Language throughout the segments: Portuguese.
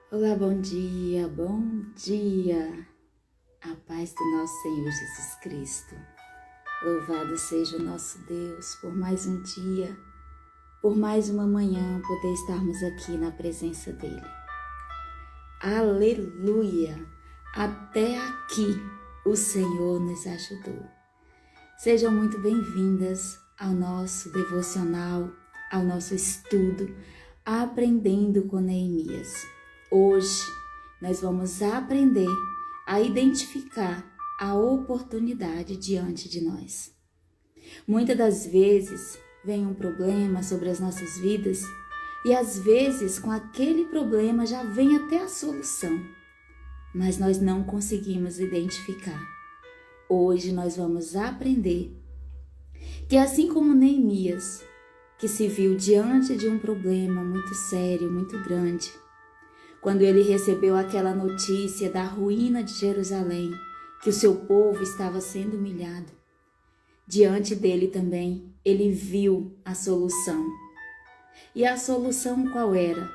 Olá, bom dia, bom dia. A paz do nosso Senhor Jesus Cristo. Louvado seja o nosso Deus por mais um dia, por mais uma manhã poder estarmos aqui na presença dEle. Aleluia! Até aqui o Senhor nos ajudou. Sejam muito bem-vindas ao nosso devocional, ao nosso estudo, Aprendendo com Neemias. Hoje nós vamos aprender a identificar a oportunidade diante de nós. Muitas das vezes vem um problema sobre as nossas vidas e às vezes com aquele problema já vem até a solução, mas nós não conseguimos identificar. Hoje nós vamos aprender que assim como Neemias, que se viu diante de um problema muito sério, muito grande, quando ele recebeu aquela notícia da ruína de Jerusalém, que o seu povo estava sendo humilhado, diante dele também ele viu a solução. E a solução qual era?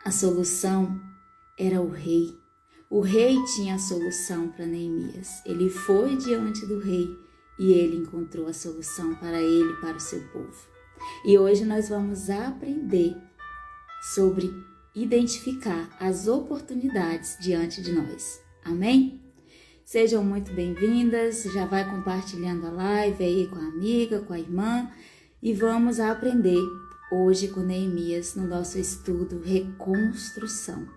A solução era o rei. O rei tinha a solução para Neemias. Ele foi diante do rei e ele encontrou a solução para ele e para o seu povo. E hoje nós vamos aprender sobre identificar as oportunidades diante de nós. Amém? Sejam muito bem-vindas, já vai compartilhando a live aí com a amiga, com a irmã e vamos aprender hoje com Neemias no nosso estudo Reconstrução.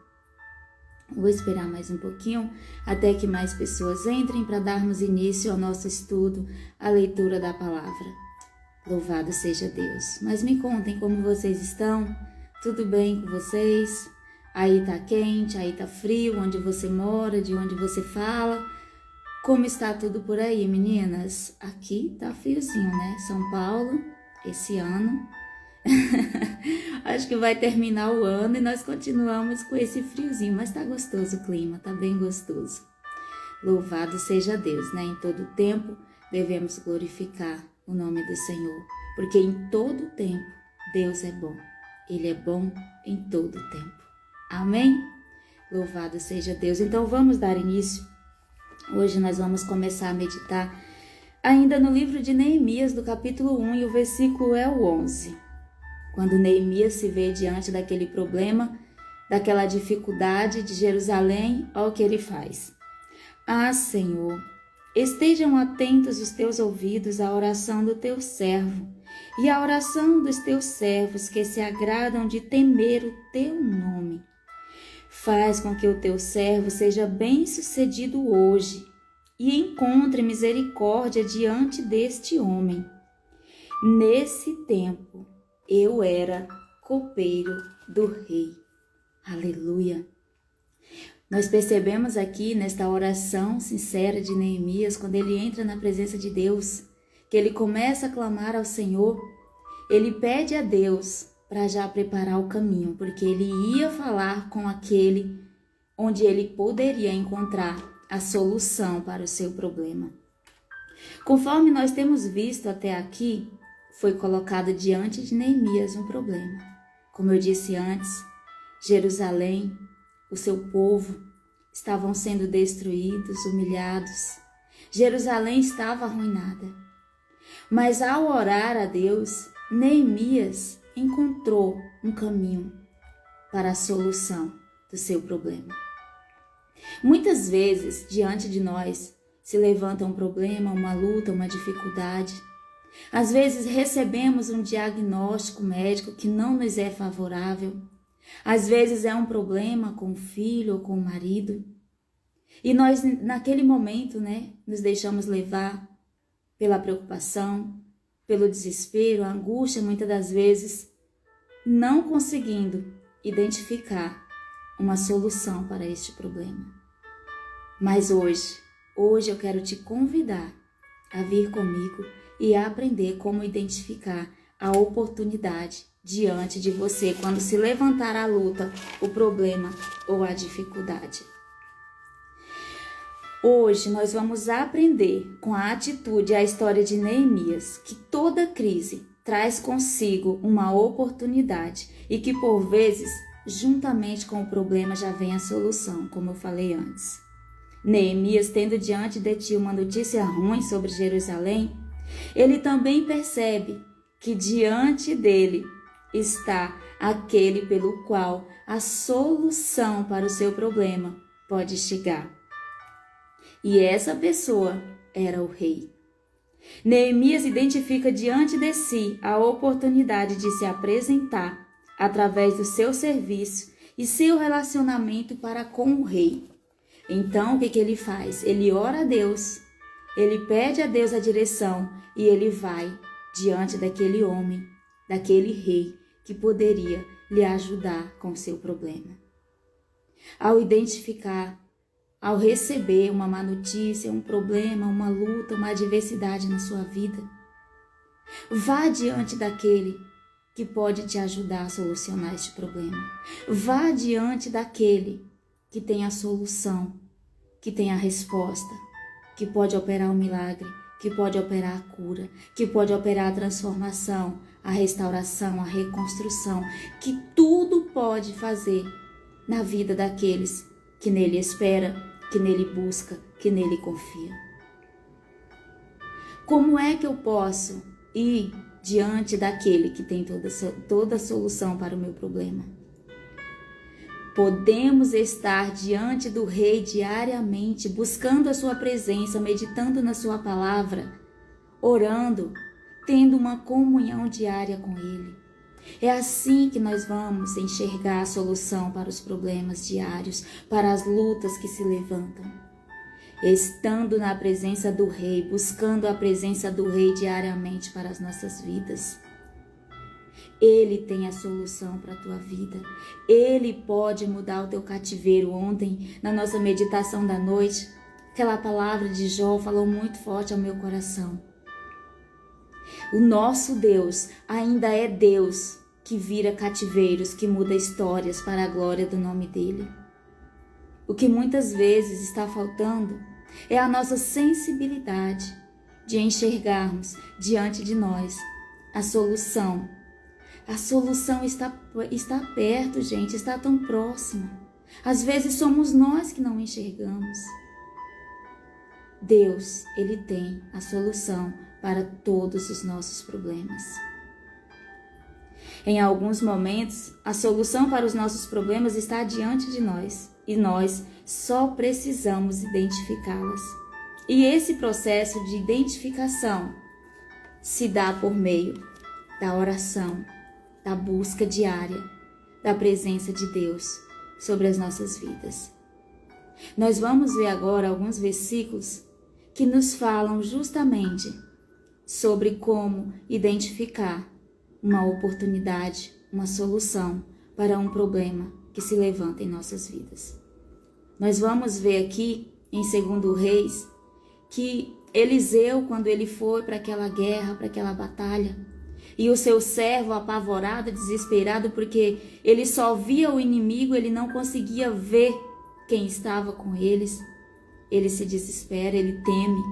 Vou esperar mais um pouquinho até que mais pessoas entrem para darmos início ao nosso estudo, a leitura da palavra. Louvado seja Deus. Mas me contem como vocês estão. Tudo bem com vocês? Aí tá quente, aí tá frio, onde você mora, de onde você fala. Como está tudo por aí, meninas? Aqui tá friozinho, né? São Paulo, esse ano. Acho que vai terminar o ano e nós continuamos com esse friozinho, mas tá gostoso o clima, tá bem gostoso. Louvado seja Deus, né? Em todo tempo devemos glorificar o nome do Senhor, porque em todo tempo Deus é bom. Ele é bom em todo tempo. Amém? Louvado seja Deus. Então vamos dar início. Hoje nós vamos começar a meditar ainda no livro de Neemias, do capítulo 1, e o versículo é o 11. Quando Neemias se vê diante daquele problema, daquela dificuldade de Jerusalém, olha o que ele faz. Ah, Senhor, estejam atentos os teus ouvidos à oração do teu servo e à oração dos teus servos que se agradam de temer o teu nome. Faz com que o teu servo seja bem-sucedido hoje e encontre misericórdia diante deste homem. Nesse tempo, eu era copeiro do rei. Aleluia! Nós percebemos aqui nesta oração sincera de Neemias, quando ele entra na presença de Deus, que ele começa a clamar ao Senhor, ele pede a Deus para já preparar o caminho, porque ele ia falar com aquele onde ele poderia encontrar a solução para o seu problema. Conforme nós temos visto até aqui, foi colocado diante de Neemias um problema. Como eu disse antes, Jerusalém, o seu povo, estavam sendo destruídos, humilhados. Jerusalém estava arruinada. Mas ao orar a Deus, Neemias encontrou um caminho para a solução do seu problema. Muitas vezes, diante de nós, se levanta um problema, uma luta, uma dificuldade. Às vezes recebemos um diagnóstico médico que não nos é favorável. Às vezes é um problema com o filho ou com o marido. E nós, naquele momento, nos deixamos levar pela preocupação, pelo desespero, a angústia, muitas das vezes, não conseguindo identificar uma solução para este problema. Mas hoje eu quero te convidar a vir comigo e a aprender como identificar a oportunidade diante de você quando se levantar a luta, o problema ou a dificuldade. Hoje nós vamos aprender com a atitude a história de Neemias, que toda crise traz consigo uma oportunidade e que por vezes juntamente com o problema já vem a solução, como eu falei antes. Neemias, tendo diante de ti uma notícia ruim sobre Jerusalém, ele também percebe que diante dele está aquele pelo qual a solução para o seu problema pode chegar. E essa pessoa era o rei. Neemias identifica diante de si a oportunidade de se apresentar através do seu serviço e seu relacionamento para com o rei. Então, o que ele faz? Ele ora a Deus, ele pede a Deus a direção e ele vai diante daquele homem, daquele rei que poderia lhe ajudar com o seu problema. Ao identificar, ao receber uma má notícia, um problema, uma luta, uma adversidade na sua vida, vá diante daquele que pode te ajudar a solucionar este problema. Vá diante daquele que tem a solução, que tem a resposta, que pode operar um milagre, que pode operar a cura, que pode operar a transformação, a restauração, a reconstrução, que tudo pode fazer na vida daqueles que nele espera, que nele busca, que nele confia. Como é que eu posso ir diante daquele que tem toda a solução para o meu problema? Podemos estar diante do Rei diariamente, buscando a sua presença, meditando na sua palavra, orando, tendo uma comunhão diária com Ele. É assim que nós vamos enxergar a solução para os problemas diários, para as lutas que se levantam. Estando na presença do Rei, buscando a presença do Rei diariamente para as nossas vidas. Ele tem a solução para a tua vida. Ele pode mudar o teu cativeiro. Ontem, na nossa meditação da noite, aquela palavra de Jó falou muito forte ao meu coração. O nosso Deus ainda é Deus que vira cativeiros, que muda histórias para a glória do nome dele. O que muitas vezes está faltando é a nossa sensibilidade de enxergarmos diante de nós a solução. A solução está perto, gente, está tão próxima. Às vezes somos nós que não enxergamos. Deus, Ele tem a solução para todos os nossos problemas. Em alguns momentos, a solução para os nossos problemas está diante de nós e nós só precisamos identificá-las. E esse processo de identificação se dá por meio da oração, da busca diária, da presença de Deus sobre as nossas vidas. Nós vamos ver agora alguns versículos que nos falam justamente sobre como identificar uma oportunidade, uma solução para um problema que se levanta em nossas vidas. Nós vamos ver aqui em 2 Reis que Eliseu, quando ele foi para aquela guerra, para aquela batalha, e o seu servo apavorado, desesperado, porque ele só via o inimigo, ele não conseguia ver quem estava com eles. Ele se desespera, ele teme.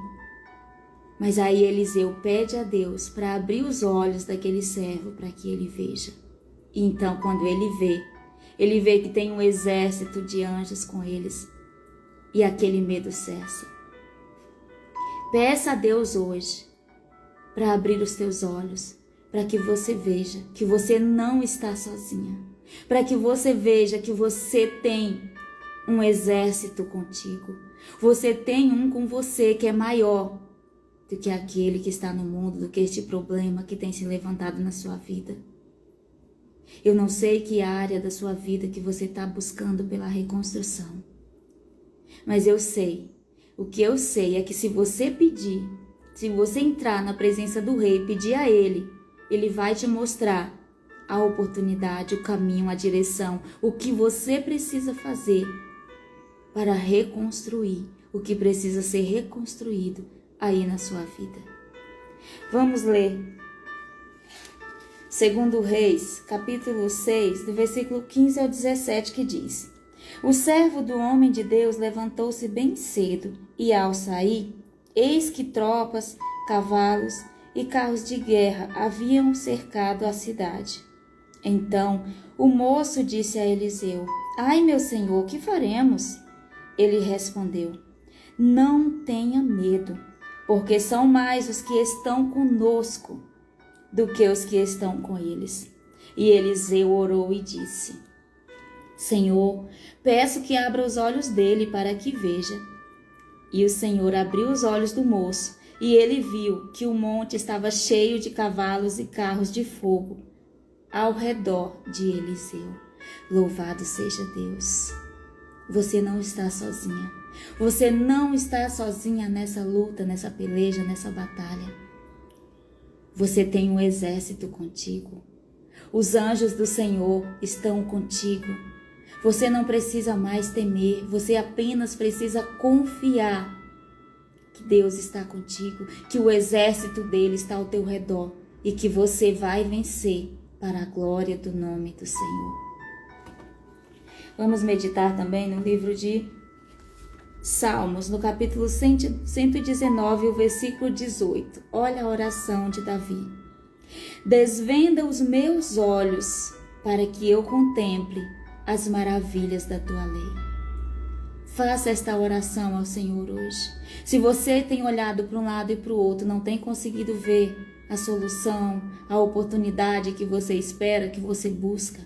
Mas aí Eliseu pede a Deus para abrir os olhos daquele servo para que ele veja. E então, quando ele vê que tem um exército de anjos com eles. E aquele medo cessa. Peça a Deus hoje para abrir os teus olhos, para que você veja que você não está sozinha. Para que você veja que você tem um exército contigo. Você tem um com você que é maior do que aquele que está no mundo, do que este problema que tem se levantado na sua vida. Eu não sei que área da sua vida que você está buscando pela reconstrução. Mas eu sei, o que eu sei é que se você pedir, se você entrar na presença do Rei e pedir a Ele, Ele vai te mostrar a oportunidade, o caminho, a direção, o que você precisa fazer para reconstruir o que precisa ser reconstruído aí na sua vida. Vamos ler 2 Reis, capítulo 6, do versículo 15 ao 17, que diz: O servo do homem de Deus levantou-se bem cedo, e ao sair, eis que tropas, cavalos e carros de guerra haviam cercado a cidade. Então o moço disse a Eliseu: Ai, meu senhor, que faremos? Ele respondeu: Não tenha medo, porque são mais os que estão conosco do que os que estão com eles. E Eliseu orou e disse: Senhor, peço que abra os olhos dele para que veja. E o Senhor abriu os olhos do moço, e ele viu que o monte estava cheio de cavalos e carros de fogo ao redor de Eliseu. Louvado seja Deus! Você não está sozinha. Você não está sozinha nessa luta, nessa peleja, nessa batalha. Você tem um exército contigo. Os anjos do Senhor estão contigo. Você não precisa mais temer, você apenas precisa confiar que Deus está contigo, que o exército dele está ao teu redor e que você vai vencer para a glória do nome do Senhor. Vamos meditar também no livro de Salmos, no capítulo 119, o versículo 18. Olha a oração de Davi. Desvenda os meus olhos para que eu contemple as maravilhas da tua lei. Faça esta oração ao Senhor hoje. Se você tem olhado para um lado e para o outro, não tem conseguido ver a solução, a oportunidade que você espera, que você busca,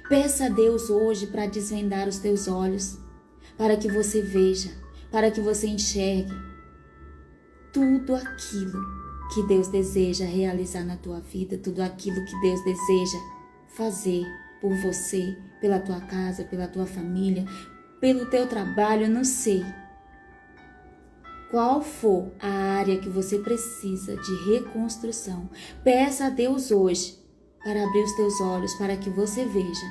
peça a Deus hoje para desvendar os teus olhos, para que você veja, para que você enxergue tudo aquilo que Deus deseja realizar na tua vida, tudo aquilo que Deus deseja fazer por você, pela tua casa, pela tua família, pelo teu trabalho, eu não sei. Qual for a área que você precisa de reconstrução, peça a Deus hoje para abrir os teus olhos, para que você veja,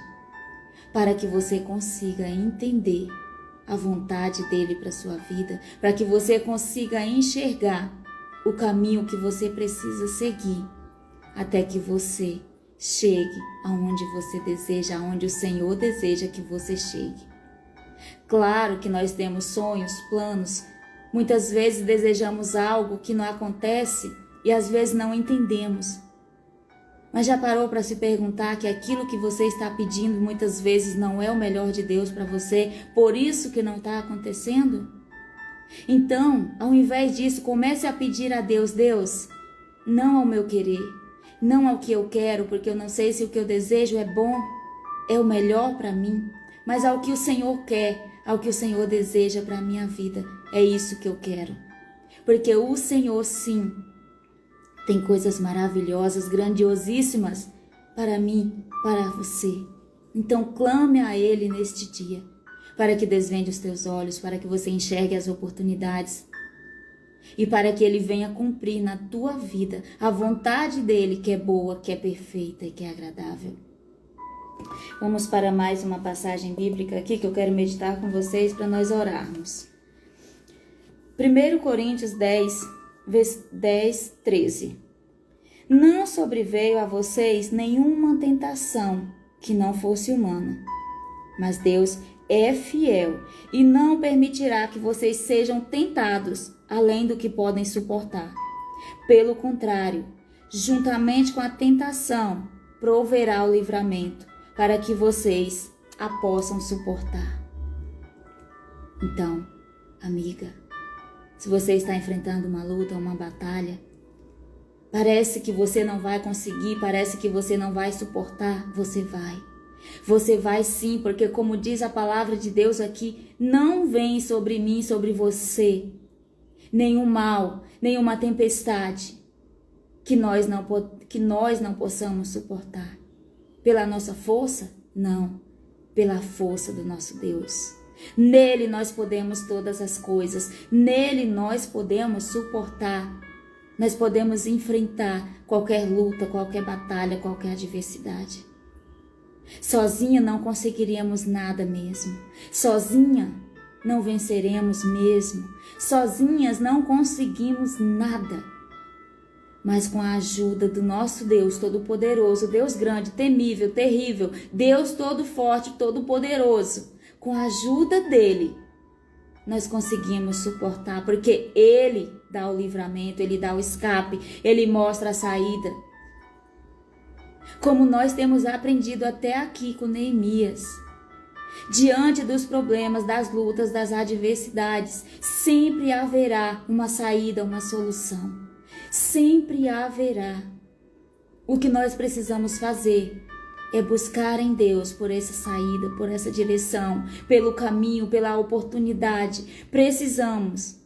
para que você consiga entender a vontade dele para a sua vida, para que você consiga enxergar o caminho que você precisa seguir, até que você chegue aonde você deseja, aonde o Senhor deseja que você chegue. Claro que nós temos sonhos, planos, muitas vezes desejamos algo que não acontece e às vezes não entendemos. Mas já parou para se perguntar que aquilo que você está pedindo muitas vezes não é o melhor de Deus para você, por isso que não está acontecendo? Então, ao invés disso, comece a pedir a Deus: Deus, não ao meu querer, não ao que eu quero, porque eu não sei se o que eu desejo é bom, é o melhor para mim, mas ao que o Senhor quer, ao que o Senhor deseja para a minha vida. É isso que eu quero. Porque o Senhor, sim, tem coisas maravilhosas, grandiosíssimas para mim, para você. Então clame a Ele neste dia, para que desvende os teus olhos, para que você enxergue as oportunidades e para que Ele venha cumprir na tua vida a vontade dEle, que é boa, que é perfeita e que é agradável. Vamos para mais uma passagem bíblica aqui que eu quero meditar com vocês para nós orarmos. 1 Coríntios 10, 13. Não sobreveio a vocês nenhuma tentação que não fosse humana, mas Deus é fiel e não permitirá que vocês sejam tentados além do que podem suportar. Pelo contrário, juntamente com a tentação, proverá o livramento, para que vocês a possam suportar. Então, amiga, se você está enfrentando uma luta, uma batalha, parece que você não vai conseguir, parece que você não vai suportar, você vai. Você vai sim, porque como diz a palavra de Deus aqui, não vem sobre mim, sobre você, nenhum mal, nenhuma tempestade que nós não possamos suportar. Pela nossa força? Não, pela força do nosso Deus. Nele nós podemos todas as coisas, nele nós podemos suportar, nós podemos enfrentar qualquer luta, qualquer batalha, qualquer adversidade. Sozinha não conseguiríamos nada mesmo, sozinha não venceremos mesmo, sozinhas não conseguimos nada. Mas com a ajuda do nosso Deus Todo-Poderoso, Deus grande, temível, terrível, Deus todo forte, todo-poderoso, com a ajuda dele, nós conseguimos suportar, porque ele dá o livramento, ele dá o escape, ele mostra a saída. como nós temos aprendido até aqui com Neemias. Diante dos problemas, das lutas, das adversidades, sempre haverá uma saída, uma solução. Sempre haverá. O que nós precisamos fazer é buscar em Deus por essa saída, por essa direção, pelo caminho, pela oportunidade. Precisamos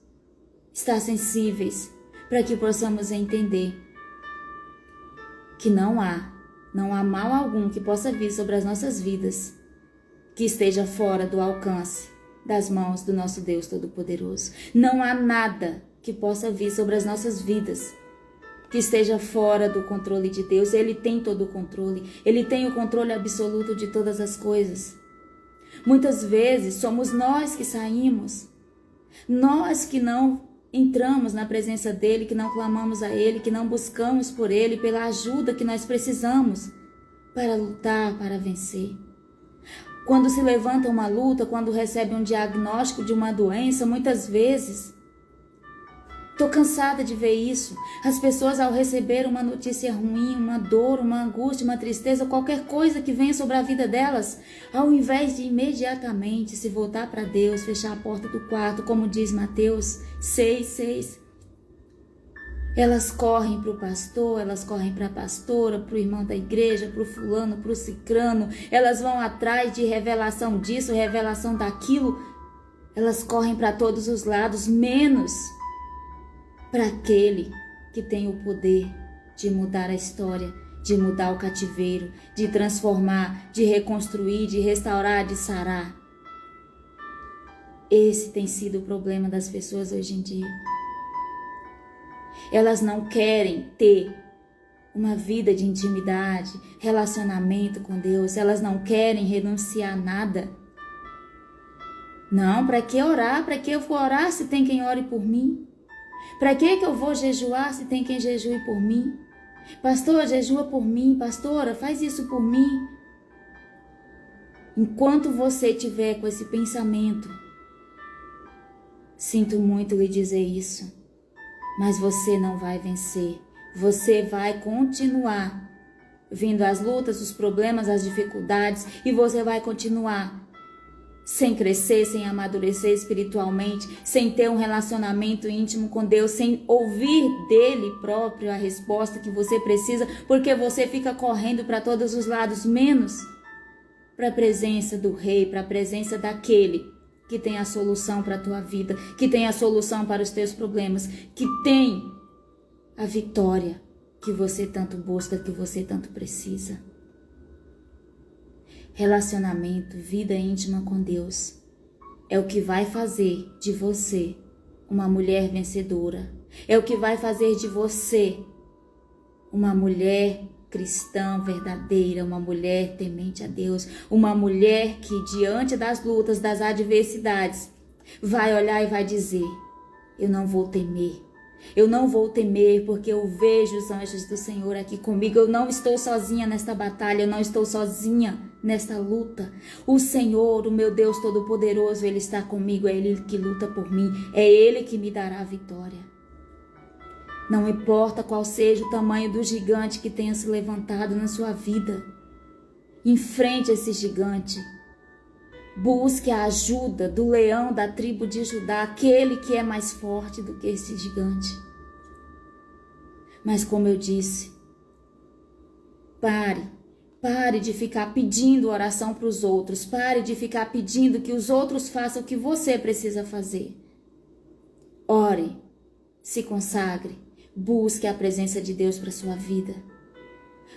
estar sensíveis para que possamos entender que não há mal algum que possa vir sobre as nossas vidas que esteja fora do alcance das mãos do nosso Deus Todo-Poderoso. Não há nada que possa vir sobre as nossas vidas que esteja fora do controle de Deus. Ele tem todo o controle. Ele tem o controle absoluto de todas as coisas. Muitas vezes somos nós que saímos, nós que não entramos na presença dele, que não clamamos a ele, que não buscamos por ele, pela ajuda que nós precisamos para lutar, para vencer. Quando se levanta uma luta, quando recebe um diagnóstico de uma doença, muitas vezes, estou cansada de ver isso. As pessoas, ao receber uma notícia ruim, uma dor, uma angústia, uma tristeza, qualquer coisa que venha sobre a vida delas, ao invés de imediatamente se voltar para Deus, fechar a porta do quarto, como diz Mateus 6:6, elas correm para o pastor, elas correm para a pastora, para o irmão da igreja, para o fulano, para o cicrano, elas vão atrás de revelação disso, revelação daquilo, elas correm para todos os lados, menos para aquele que tem o poder de mudar a história, de mudar o cativeiro, de transformar, de reconstruir, de restaurar, de sarar. Esse tem sido o problema das pessoas hoje em dia. Elas não querem ter uma vida de intimidade, relacionamento com Deus. Elas não querem renunciar a nada. Não, para que orar? Para que eu vou orar se tem quem ore por mim? Para que eu vou jejuar se tem quem jejue por mim? Pastor, jejua por mim. Pastora, faz isso por mim. Enquanto você tiver com esse pensamento, sinto muito lhe dizer isso, mas você não vai vencer. Você vai continuar vindo as lutas, os problemas, as dificuldades, e você vai continuar sem crescer, sem amadurecer espiritualmente, sem ter um relacionamento íntimo com Deus, sem ouvir dele próprio a resposta que você precisa, porque você fica correndo para todos os lados, menos para a presença do Rei, para a presença daquele que tem a solução para a tua vida, que tem a solução para os teus problemas, que tem a vitória que você tanto busca, que você tanto precisa. Relacionamento, vida íntima com Deus é o que vai fazer de você uma mulher vencedora. É o que vai fazer de você uma mulher cristã verdadeira, uma mulher temente a Deus, uma mulher que diante das lutas, das adversidades, vai olhar e vai dizer: eu não vou temer. Eu não vou temer porque eu vejo os anjos do Senhor aqui comigo. Eu não estou sozinha nesta batalha, eu não estou sozinha nesta luta. O Senhor, o meu Deus Todo-Poderoso, Ele está comigo, é Ele que luta por mim, é Ele que me dará a vitória. Não importa qual seja o tamanho do gigante que tenha se levantado na sua vida, enfrente esse gigante. Busque a ajuda do leão da tribo de Judá, aquele que é mais forte do que esse gigante. Mas como eu disse, pare de ficar pedindo oração para os outros, pare de ficar pedindo que os outros façam o que você precisa fazer. Ore, se consagre, busque a presença de Deus para a sua vida.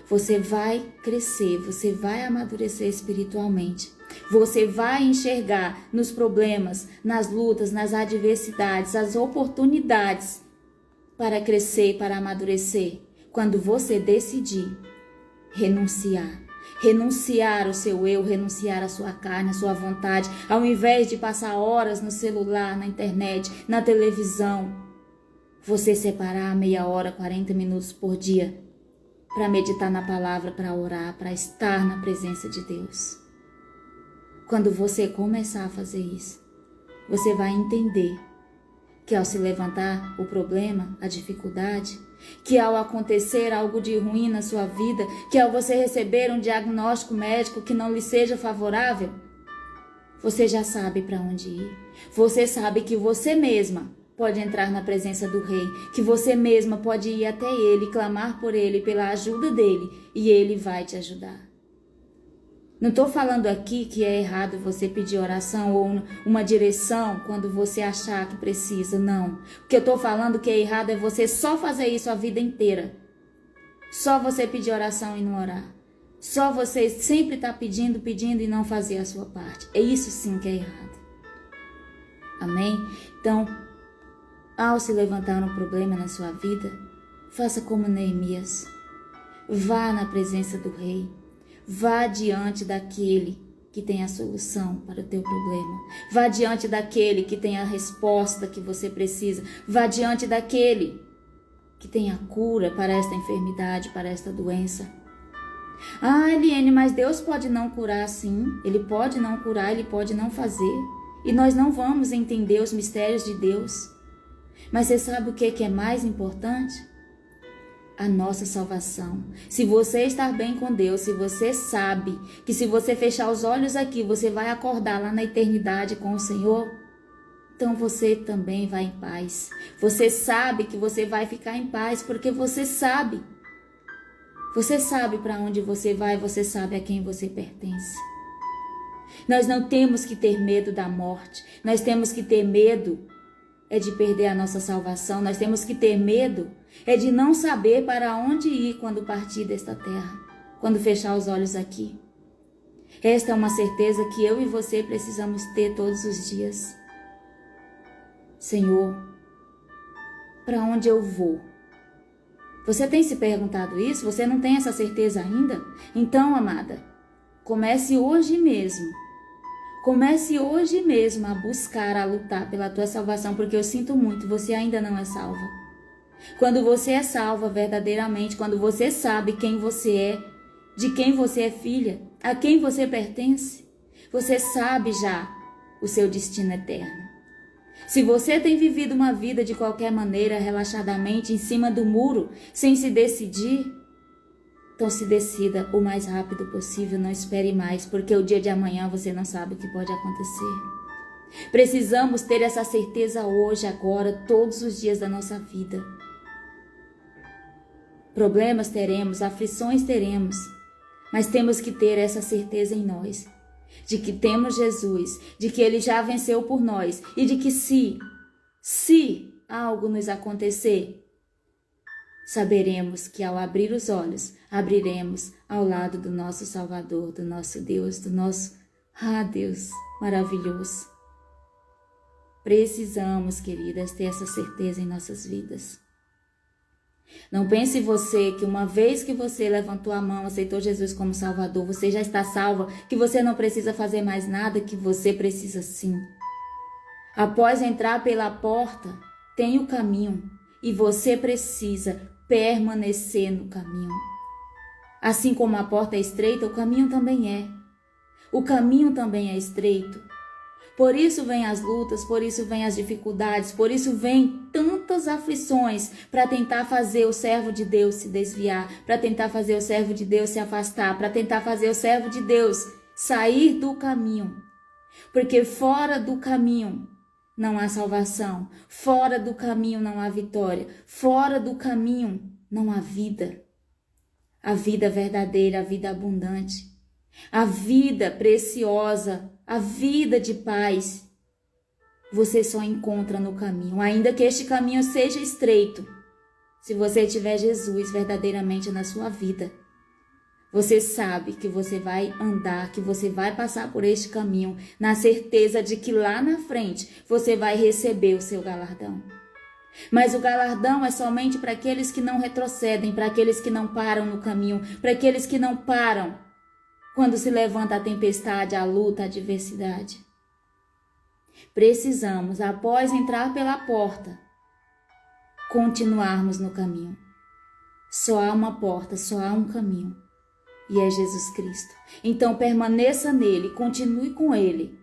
Você vai crescer, você vai amadurecer espiritualmente. Você vai enxergar nos problemas, nas lutas, nas adversidades, as oportunidades para crescer, para amadurecer. Quando você decidir renunciar o seu eu, renunciar a sua carne, a sua vontade, ao invés de passar horas no celular, na internet, na televisão, você separar meia hora, 40 minutos por dia para meditar na palavra, para orar, para estar na presença de Deus. Quando você começar a fazer isso, você vai entender que ao se levantar o problema, a dificuldade, que ao acontecer algo de ruim na sua vida, que ao você receber um diagnóstico médico que não lhe seja favorável, você já sabe para onde ir. Você sabe que você mesma pode entrar na presença do Rei, que você mesma pode ir até Ele, clamar por Ele, pela ajuda dEle, e Ele vai te ajudar. Não estou falando aqui que é errado você pedir oração ou uma direção quando você achar que precisa, não. O que eu estou falando que é errado é você só fazer isso a vida inteira. Só você pedir oração e não orar. Só você sempre estar pedindo e não fazer a sua parte. É isso sim que é errado. Amém? Então, ao se levantar um problema na sua vida, faça como Neemias. Vá na presença do Rei. Vá diante daquele que tem a solução para o teu problema. Vá diante daquele que tem a resposta que você precisa. Vá diante daquele que tem a cura para esta enfermidade, para esta doença. Ah, Eliane, mas Deus pode não curar, sim. Ele pode não curar, Ele pode não fazer. E nós não vamos entender os mistérios de Deus. Mas você sabe o que é mais importante? A nossa salvação. Se você estar bem com Deus, se você sabe que se você fechar os olhos aqui, você vai acordar lá na eternidade com o Senhor, então você também vai em paz. Você sabe que você vai ficar em paz, porque você sabe. Você sabe para onde você vai, você sabe a quem você pertence. Nós não temos que ter medo da morte, nós temos que ter medo de perder a nossa salvação, nós temos que ter medo de não saber para onde ir quando partir desta terra, quando fechar os olhos aqui. Esta é uma certeza que eu e você precisamos ter todos os dias. Senhor, para onde eu vou? Você tem se perguntado isso? Você não tem essa certeza ainda? Então, amada, comece hoje mesmo. Comece hoje mesmo a buscar, a lutar pela tua salvação, porque eu sinto muito, você ainda não é salva. Quando você é salva verdadeiramente, quando você sabe quem você é, de quem você é filha, a quem você pertence, você sabe já o seu destino eterno. Se você tem vivido uma vida de qualquer maneira, relaxadamente, em cima do muro, sem se decidir, então se decida o mais rápido possível, não espere mais, porque o dia de amanhã você não sabe o que pode acontecer. Precisamos ter essa certeza hoje, agora, todos os dias da nossa vida. Problemas teremos, aflições teremos, mas temos que ter essa certeza em nós, de que temos Jesus, de que Ele já venceu por nós e de que se algo nos acontecer, saberemos que ao abrir os olhos, abriremos ao lado do nosso Salvador, do nosso Deus, do nosso Deus maravilhoso. Precisamos, queridas, ter essa certeza em nossas vidas. Não pense você que uma vez que você levantou a mão, aceitou Jesus como Salvador, você já está salva, que você não precisa fazer mais nada, que você precisa sim. Após entrar pela porta, tem o caminho e você precisa permanecer no caminho. Assim como a porta é estreita, o caminho também é. O caminho também é estreito. Por isso vêm as lutas, por isso vêm as dificuldades, por isso vêm tantas aflições para tentar fazer o servo de Deus se desviar, para tentar fazer o servo de Deus se afastar, para tentar fazer o servo de Deus sair do caminho. Porque fora do caminho não há salvação, fora do caminho não há vitória, fora do caminho não há vida. A vida verdadeira, a vida abundante, a vida preciosa, a vida de paz, você só encontra no caminho, ainda que este caminho seja estreito. Se você tiver Jesus verdadeiramente na sua vida, você sabe que você vai andar, que você vai passar por este caminho, na certeza de que lá na frente você vai receber o seu galardão. Mas o galardão é somente para aqueles que não retrocedem, para aqueles que não param no caminho, para aqueles que não param quando se levanta a tempestade, a luta, a adversidade. Precisamos, após entrar pela porta, continuarmos no caminho. Só há uma porta, só há um caminho, e é Jesus Cristo. Então permaneça nele, continue com ele,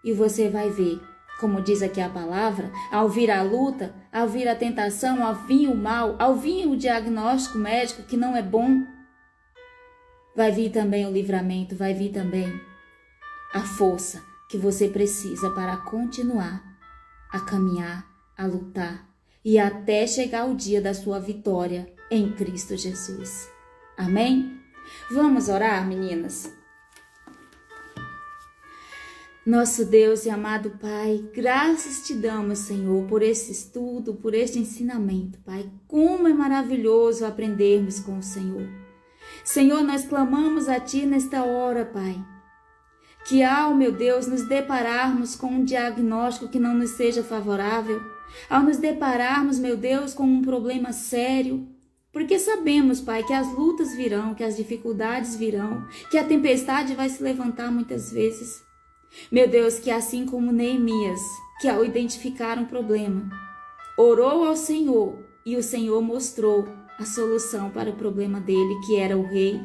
e você vai ver como diz aqui a palavra, ao vir a luta, ao vir a tentação, ao vir o mal, ao vir o diagnóstico médico que não é bom, vai vir também o livramento, vai vir também a força que você precisa para continuar a caminhar, a lutar e até chegar o dia da sua vitória em Cristo Jesus. Amém? Vamos orar, meninas? Nosso Deus e amado Pai, graças te damos, Senhor, por esse estudo, por este ensinamento, Pai. Como é maravilhoso aprendermos com o Senhor. Senhor, nós clamamos a Ti nesta hora, Pai, que ao, meu Deus, nos depararmos com um diagnóstico que não nos seja favorável, ao nos depararmos, meu Deus, com um problema sério, porque sabemos, Pai, que as lutas virão, que as dificuldades virão, que a tempestade vai se levantar muitas vezes. Meu Deus, que assim como Neemias, que ao identificar um problema, orou ao Senhor e o Senhor mostrou a solução para o problema dele, que era o rei,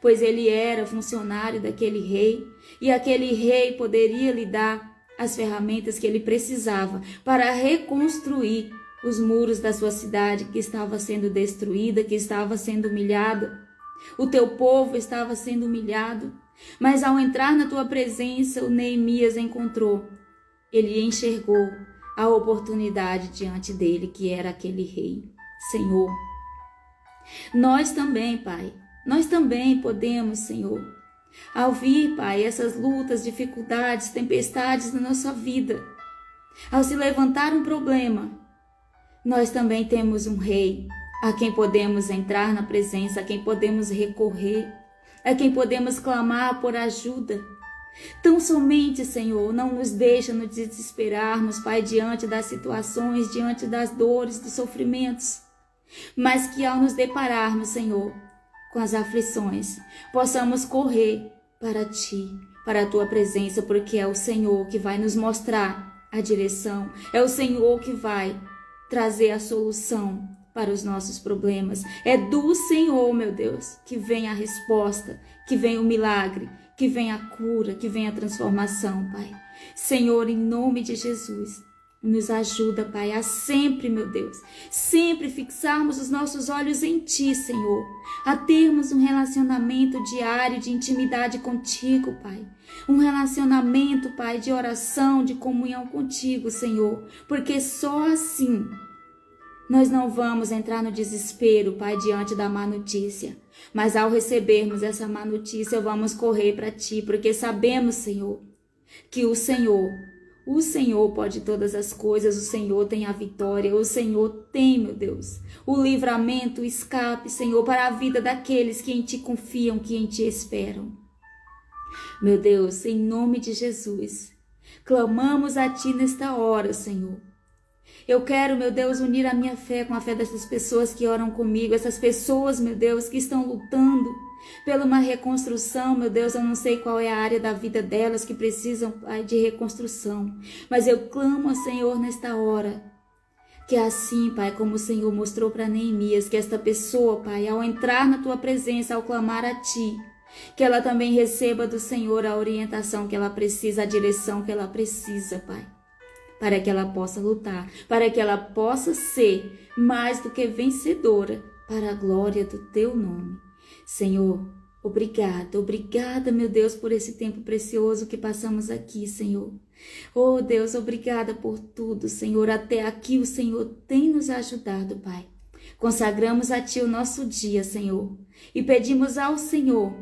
pois ele era funcionário daquele rei e aquele rei poderia lhe dar as ferramentas que ele precisava para reconstruir os muros da sua cidade que estava sendo destruída, que estava sendo humilhada. O teu povo estava sendo humilhado, mas ao entrar na tua presença, o Neemias encontrou, ele enxergou a oportunidade diante dele, que era aquele rei. Senhor, nós também, Pai, nós também podemos, Senhor, ao vir, Pai, essas lutas, dificuldades, tempestades na nossa vida, ao se levantar um problema, nós também temos um rei a quem podemos entrar na presença, a quem podemos recorrer, a quem podemos clamar por ajuda. Tão somente, Senhor, não nos deixa nos desesperarmos, Pai, diante das situações, diante das dores, dos sofrimentos, mas que ao nos depararmos, Senhor, com as aflições, possamos correr para Ti, para a Tua presença, porque é o Senhor que vai nos mostrar a direção, é o Senhor que vai trazer a solução para os nossos problemas. É do Senhor, meu Deus, que vem a resposta, que vem o milagre, que vem a cura, que vem a transformação, Pai. Senhor, em nome de Jesus, nos ajuda, Pai, a sempre, meu Deus, sempre fixarmos os nossos olhos em Ti, Senhor, a termos um relacionamento diário de intimidade contigo, Pai. Um relacionamento, Pai, de oração, de comunhão contigo, Senhor, porque só assim nós não vamos entrar no desespero, Pai, diante da má notícia. Mas ao recebermos essa má notícia, vamos correr para Ti, porque sabemos, Senhor, que o Senhor pode todas as coisas, o Senhor tem a vitória, o Senhor tem, meu Deus, o livramento, o escape, Senhor, para a vida daqueles que em Ti confiam, que em Ti esperam. Meu Deus, em nome de Jesus, clamamos a Ti nesta hora, Senhor. Eu quero, meu Deus, unir a minha fé com a fé dessas pessoas que oram comigo, essas pessoas, meu Deus, que estão lutando pela uma reconstrução, meu Deus, eu não sei qual é a área da vida delas que precisam, Pai, de reconstrução, mas eu clamo ao Senhor nesta hora, que assim, Pai, como o Senhor mostrou para Neemias, que esta pessoa, Pai, ao entrar na Tua presença, ao clamar a Ti, que ela também receba do Senhor a orientação que ela precisa, a direção que ela precisa, Pai, para que ela possa lutar, para que ela possa ser mais do que vencedora, para a glória do Teu nome. Senhor, obrigada, meu Deus, por esse tempo precioso que passamos aqui, Senhor. Oh, Deus, obrigada por tudo, Senhor. Até aqui o Senhor tem nos ajudado, Pai. Consagramos a Ti o nosso dia, Senhor, e pedimos ao Senhor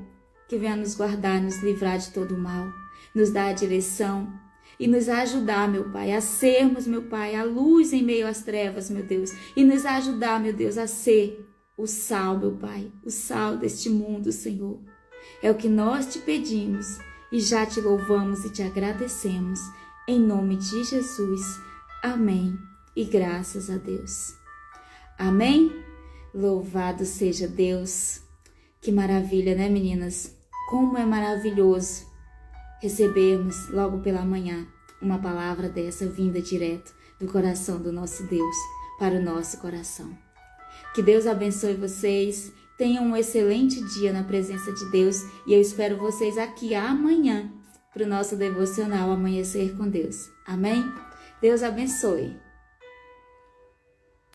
que venha nos guardar, nos livrar de todo o mal, nos dar a direção, e nos ajudar, meu Pai, a sermos, meu Pai, a luz em meio às trevas, meu Deus. E nos ajudar, meu Deus, a ser o sal, meu Pai, o sal deste mundo, Senhor. É o que nós te pedimos e já te louvamos e te agradecemos. Em nome de Jesus. Amém. E graças a Deus. Amém? Louvado seja Deus. Que maravilha, né, meninas? Como é maravilhoso recebermos logo pela manhã uma palavra dessa vinda direto do coração do nosso Deus para o nosso coração. Que Deus abençoe vocês, tenham um excelente dia na presença de Deus e eu espero vocês aqui amanhã para o nosso devocional Amanhecer com Deus. Amém? Deus abençoe.